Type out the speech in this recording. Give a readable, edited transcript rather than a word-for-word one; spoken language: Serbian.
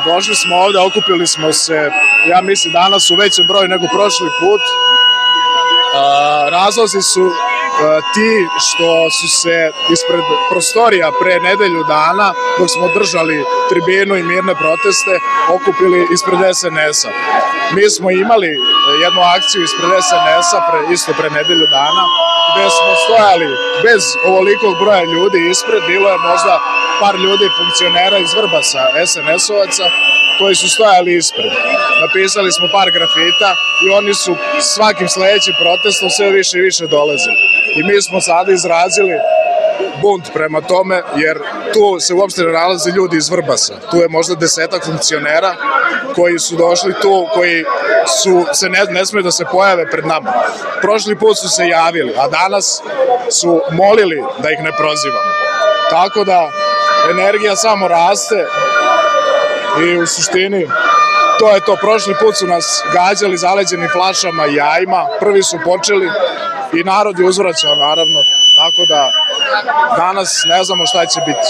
Došli smo ovde, okupili smo se, ja mislim danas u većem broju nego prošli put. Razlozi su ti što su se ispred prostorija pre nedelju dana, dok smo držali tribinu i mirne proteste, okupili ispred SNS-a. Mi smo imali jednu akciju ispred SNS-a isto pre nedelju dana, gde smo stojali bez ovolikog broja ljudi ispred, bilo je možda par ljudi funkcionera iz Vrbasa, SNS-ovaca, koji su stojali ispred. Napisali smo par grafita i oni su svakim sledećim protestom sve više i više dolazili. I mi smo sada izrazili bunt prema tome, jer tu se uopšte ne nalaze ljudi iz Vrbasa. Tu je možda 10-ak funkcionera koji su došli tu, koji se ne smiju da se pojave pred nama. Prošli put su se javili, a danas su molili da ih ne prozivamo. Tako da energija samo raste i u suštini to je to. Prošli put su nas gađali zaleđenim flašama i jajima, prvi su počeli i narod je uzvraćao naravno, tako da danas ne znamo šta će biti.